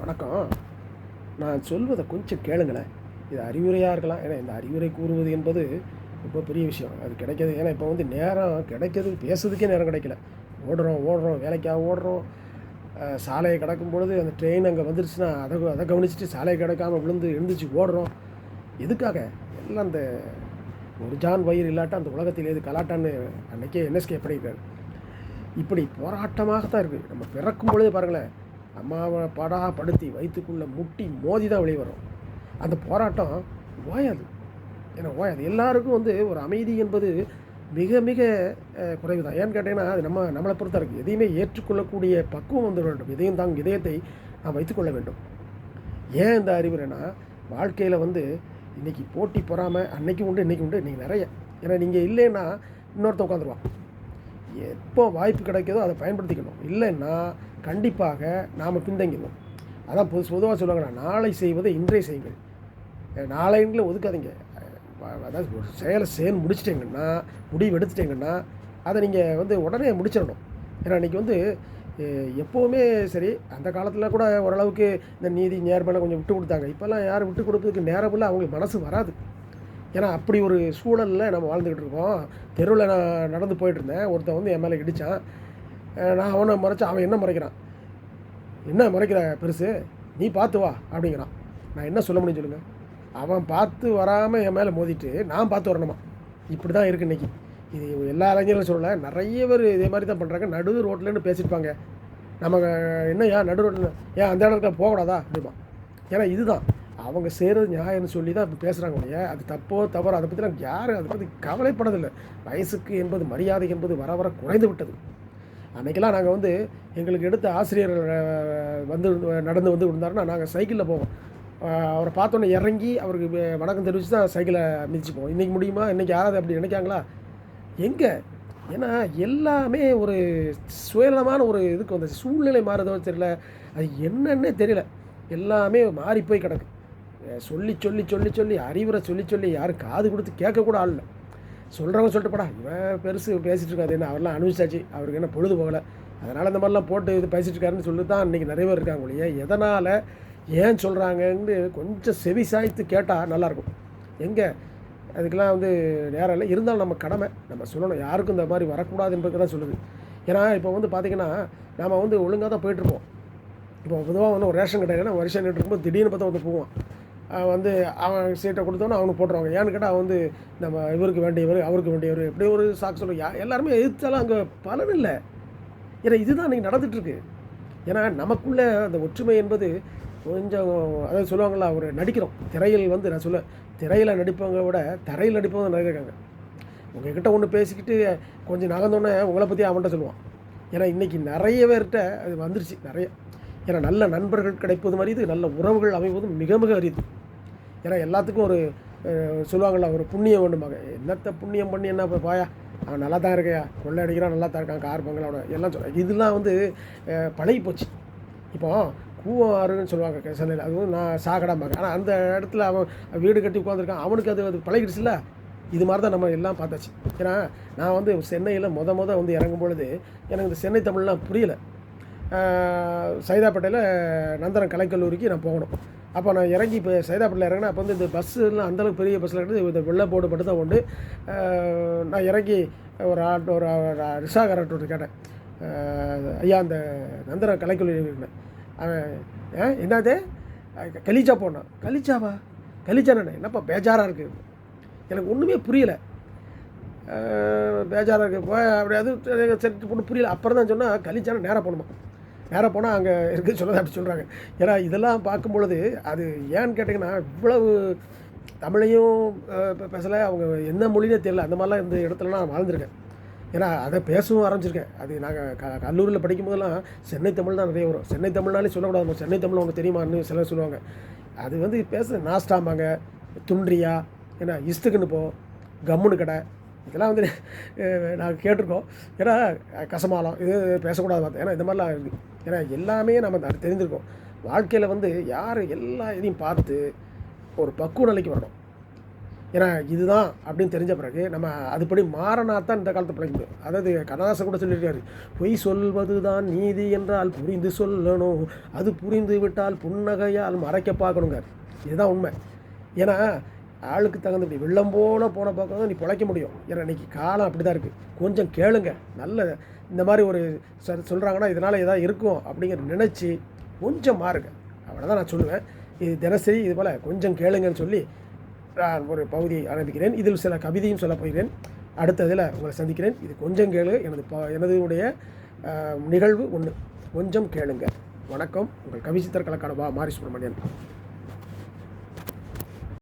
வணக்கம். நான் சொல்வதை கொஞ்சம் கேளுங்களேன். இது அறிவுரையாக இருக்கலாம். ஏன்னா இந்த அறிவுரை கூறுவது என்பது ரொம்ப பெரிய விஷயம். அது கிடைக்கிறது ஏன்னா இப்போ வந்து நேரம் கிடைக்கிறது பேசுறதுக்கே நேரம் கிடைக்கல. ஓடுறோம், ஓடுறோம், வேலைக்காக ஓடுறோம். சாலையை கடக்கும் பொழுது அந்த ட்ரெயின் அங்கே வந்துருச்சுன்னா அதை கவனிச்சுட்டு சாலையை கடக்காமல் விழுந்து எழுந்திரிச்சு ஓடுறோம். எதுக்காக? எல்லாம் அந்த ஒரு ஜான் வயிறு இல்லாட்டா அந்த உலகத்தில் ஏது கலாட்டான்னு அன்றைக்கே என்எஸ்கே படிக்கிறார். இப்படி போராட்டமாகத்தான் இருக்குது. நம்ம பிறக்கும் பொழுதே பாருங்களேன், அம்மாவை படுத்தி வயிற்றுக்குள்ளே முட்டி மோதி தான் வெளியே வரும். அந்த போராட்டம் ஓயாது. ஏன்னா ஓயாது. எல்லாருக்கும் வந்து ஒரு அமைதி என்பது மிக மிக குறைவு தான். ஏன்னு கேட்டிங்கன்னா அது நம்மளை பொறுத்தா இருக்குது. எதையுமே ஏற்றுக்கொள்ளக்கூடிய பக்குவம் வந்து வேண்டும். இதயத்தை நாம் வைத்துக்கொள்ள வேண்டும். ஏன் இந்த அறிவுரைனா, வாழ்க்கையில் வந்து இன்றைக்கி போட்டி பொறாமல் அன்றைக்கி உண்டு இன்றைக்கி உண்டு இன்றைக்கி நிறைய. ஏன்னா நீங்கள் இல்லைன்னா இன்னொருத்த உட்காந்துருவான். எப்போ வாய்ப்பு கிடைக்கிறதோ அதை பயன்படுத்திக்கணும். இல்லைன்னா கண்டிப்பாக நாம் பின்தங்கிடுவோம். அதான் பொதுவாக சொல்லுவாங்க, நாளை செய்வதை இன்றைய செய்யுங்கள். நாளைங்களை ஒதுக்காதீங்க. அதாவது ஒரு செயலை முடிச்சிட்டிங்கன்னா, முடிவு எடுத்துட்டிங்கன்னா அதை நீங்கள் வந்து உடனே முடிச்சிடணும். ஏன்னா இன்றைக்கி வந்து எப்போவுமே சரி, அந்த காலத்தில் கூட ஓரளவுக்கு இந்த நீதி நேர்மையெல்லாம் கொஞ்சம் விட்டு கொடுத்தாங்க. இப்போல்லாம் யாரும் விட்டு கொடுப்பதுக்கு நேரம் இல்லை, அவங்களுக்கு மனசு வராது. ஏன்னா அப்படி ஒரு சூழலில் நம்ம வாழ்ந்துக்கிட்டு இருக்கோம். தெருவில் நான் நடந்து போயிட்டுருந்தேன். ஒருத்தன் வந்து என் மேலே இடித்தான். நான் அவனை முறைச்சேன். அவன் என்ன முறைக்கிறான், என்ன முறைக்கிற பெருசு, நீ பார்த்து வா அப்படிங்கிறான். நான் என்ன சொல்ல முடியும் சொல்லுங்கள்? அவன் பார்த்து வராமல் என் மேலே மோதிட்டு நான் பார்த்து வரணுமா? இப்படி தான் இருக்குது இன்றைக்கி. இது எல்லா இளைஞர்களும் சொல்லலை, நிறைய பேர் இதே மாதிரி தான் பண்ணுறாங்க. நடு ரோட்லேருந்து பேசியிருப்பாங்க. நம்ம என்னையா நடு ரோட்டில் ஏன் அந்த இடத்துல போகக்கூடாதா அப்படிமா? ஏன்னா இதுதான் அவங்க செய்கிறது நியாயம்னு சொல்லி தான் இப்போ பேசுகிறாங்க. இல்லையா அது தப்போ தவறோ அதை பற்றிலாம் யாரும் அதை பற்றி கவலைப்படதில்லை. வயசுக்கு என்பது மரியாதை என்பது வர வர குறைந்து விட்டது. அன்றைக்கெல்லாம் நாங்கள் வந்து எங்களுக்கு எடுத்த ஆசிரியர் வந்து நடந்து வந்து இருந்தாருன்னா நாங்கள் சைக்கிளில் போவோம். அவரை பார்த்தோன்னே இறங்கி அவருக்கு வணக்கம் தெரிவித்து தான் சைக்கிளை மிதிச்சுப்போம். இன்றைக்கி முடியுமா? இன்றைக்கி யாராவது அப்படி நினைக்காங்களா? எங்கே? ஏன்னா எல்லாமே ஒரு சுயநலமான ஒரு இதுக்கு வந்து சூழ்நிலை மாறுதோ தெரியல, அது என்னன்னே தெரியல. எல்லாமே மாறி போய் கிடக்கு. சொல்லி சொல்லி சொல்லி சொல்லி அறிவுரை சொல்லி சொல்லி யாரும் காது கொடுத்து கேட்கக்கூட ஆள் இல்லை. சொல்கிறவங்க சொல்லிட்டு போடா இவன் பெருசு பேசிகிட்டு இருக்காது, என்ன அவரெல்லாம் அனுபவிச்சாச்சு, அவருக்கு என்ன பொழுது போகலை, அதனால் இந்த மாதிரிலாம் போட்டு இது பேசிகிட்டு இருக்காருன்னு சொல்லி தான் இன்றைக்கி நிறைய பேர் இருக்காங்க. இல்லையா எதனால் ஏன் சொல்கிறாங்கன்னு கொஞ்சம் செவி சாய்த்து கேட்டால் நல்லாயிருக்கும். எங்கே அதுக்கெல்லாம் வந்து நேரம் இல்லை. இருந்தாலும் நம்ம கடமை நம்ம சொல்லணும். யாருக்கும் இந்த மாதிரி வரக்கூடாது என்பதுக்கு தான் சொல்லுது. ஏன்னா இப்போ வந்து பார்த்திங்கன்னா நாம் வந்து ஒழுங்காக தான் போய்ட்டுருப்போம். இப்போ பொதுவாக வந்து ஒரு ரேஷன் கடையில் நம்ம வரிசை நின்றுருக்கும்போது திடீர்னு பார்த்தா வந்து போவான். வந்து அவன் சீட்டை கொடுத்தோன்னே அவனுக்கு போட்டுருவாங்க. ஏன்னு கேட்டால் அவன் வந்து நம்ம இவருக்கு வேண்டியவர் அவருக்கு வேண்டியவர் எப்படி ஒரு சாக்கு சொல்லுவோம். எல்லாருமே எதிர்த்தாலும் அங்கே பலன் இல்லை. ஏன்னா இதுதான் இன்றைக்கி நடந்துகிட்ருக்கு. ஏன்னா நமக்குள்ளே அந்த ஒற்றுமை என்பது கொஞ்சம் அதாவது சொல்லுவாங்களா, ஒரு நடிக்கிறோம் திரையில் வந்து நான் சொல்ல திரையில் நடிப்பவங்க விட தரையில் நடிப்பவங்க நிறைய இருக்காங்க. உங்கள்கிட்ட ஒன்று பேசிக்கிட்டு கொஞ்சம் நகர்ந்தோன்னே உங்களை பற்றி அவன்கிட்ட சொல்லுவான். ஏன்னா இன்றைக்கி நிறைய பேர்கிட்ட அது வந்துருச்சு நிறைய. ஏன்னா நல்ல நண்பர்கள் கிடைப்பது மாதிரி இது நல்ல உறவுகள் அமைவதும் மிக மிக அரிது. ஏன்னா எல்லாத்துக்கும் ஒரு சொல்லுவாங்கள்ல, ஒரு புண்ணியம் வேண்டுமாங்க. என்னத்தை புண்ணியம் பண்ணி என்ன இப்போ பாயா அவன் நல்லா தான் இருக்கையா, கொள்ளை அடிக்கிறான் நல்லா தான் இருக்கான், கார் பங்களோட எல்லாம் சொல்லுவாங்க. இதெல்லாம் வந்து பழகி போச்சு. இப்போ கூவாருன்னு சொல்லுவாங்க சென்னையில், அது வந்து நான் சாக்கடாம்பாங்க. ஆனால் அந்த இடத்துல அவன் வீடு கட்டி உட்காந்துருக்கான், அவனுக்கு அது பழகிடுச்சு இல்லை. இது மாதிரி தான் நம்ம எல்லாம் பார்த்தாச்சு. ஏன்னா நான் வந்து சென்னையில் வந்து இறங்கும் பொழுது எனக்கு இந்த சென்னை தமிழ்லாம் புரியலை. சைதாப்பேட்டையில் நந்தனம் கலைக்கல்லூரிக்கு நான் போகணும். அப்போ நான் இறங்கி இப்போ சைதாப்பேட்டையில் இறங்கினா அப்போ வந்து இந்த பஸ்ஸுலாம் அந்தளவுக்கு பெரிய பஸ்ஸில் இருக்குது, இந்த வெள்ளை போர்டு மட்டும் தான் உண்டு. நான் இறங்கி ஒரு ரிக்ஷாக்காரர்கிட்ட கேட்டேன், ஐயா அந்த நந்தனம் கலைக்கல்லூரி இருக்கேன். அவன் என்னது கலிச்சா போனான். கலிச்சாவா? கலிச்சானே என்னப்பா பேஜாராக இருக்குது, எனக்கு ஒன்றுமே புரியலை. பேஜாராக இருக்குது போய் அப்படி அது சரி பொண்ணு புரியல. அப்புறம் தான் சொன்னால் கலிச்சானா நேராக போகணுமா, நேராக போனால் அங்கே இருக்குது சொல்லுறது அப்படி சொல்கிறாங்க. ஏன்னா இதெல்லாம் பார்க்கும்பொழுது அது ஏன்னு கேட்டிங்கன்னா இவ்வளவு தமிழையும் பேசலை, அவங்க என்ன மொழினே தெரியல. அந்த மாதிரிலாம் இந்த இடத்துலலாம் நான் வாழ்ந்துருக்கேன். ஏன்னா அதை பேசவும் ஆரம்பிச்சிருக்கேன். அது நாங்கள் கல்லூரியில் படிக்கும்போதெல்லாம் சென்னை தமிழ் தான் நிறைய வரும். சென்னை தமிழ்னாலே சொல்லக்கூடாது, சென்னை தமிழ் அவங்க தெரியுமான்னு சிலர் சொல்லுவாங்க. அது வந்து பேச நாஸ்டாம்பாங்க, துன்றியா, ஏன்னா இஸ்துக்குன்னு போ, கம்முன்னு கடை, இதெல்லாம் வந்து நாங்கள் கேட்டிருக்கோம். ஏன்னா கசமாலம் இது பேசக்கூடாது பார்த்தேன். ஏன்னா இந்த மாதிரிலாம் இருக்குது. ஏன்னா எல்லாமே நம்ம தெரிஞ்சிருக்கோம். வாழ்க்கையில் வந்து யார் எல்லா இதையும் பார்த்து ஒரு பக்குவ நிலைக்கு வரணும். ஏன்னா இதுதான் அப்படின்னு தெரிஞ்ச பிறகு நம்ம அதுபடி மாறினா தான் இந்த காலத்தை பிழைக்க முடியும். அதாவது கண்ணதாசன் கூட சொல்லியிருக்காரு, பொய் சொல்வது தான் நீதி என்றால் புரிந்து சொல்லணும், அது புரிந்து விட்டால் புன்னகையால் மறைக்க பார்க்கணுங்கார். இதுதான் உண்மை. ஏன்னா ஆளுக்கு தகுந்த இப்படி வெள்ளம் போல போன பக்கம் தான் நீ பிழைக்க முடியும். ஏன்னா இன்றைக்கி காலம் அப்படி தான் இருக்குது. கொஞ்சம் கேளுங்க. நல்ல இந்த மாதிரி ஒரு சொல்கிறாங்கன்னா இதனால் எதாவது இருக்கும் அப்படிங்கிற நினச்சி கொஞ்சம் மாறுங்க. அவ்வளோதான் நான் சொல்லுவேன். இது தினசரி இது போல் கொஞ்சம் கேளுங்கன்னு சொல்லி நான் ஒரு பகுதியை ஆரம்பிக்கிறேன். இதில் சில கவிதையும் சொல்ல போகிறேன். அடுத்த இதில் உங்களை சந்திக்கிறேன். இது கொஞ்சம் கேளு எனதுடைய நிகழ்வு ஒன்று. கொஞ்சம் கேளுங்க. வணக்கம். உங்கள் கவிச்சித்திர கலக்கான மாரி சுப்ரமணியன்.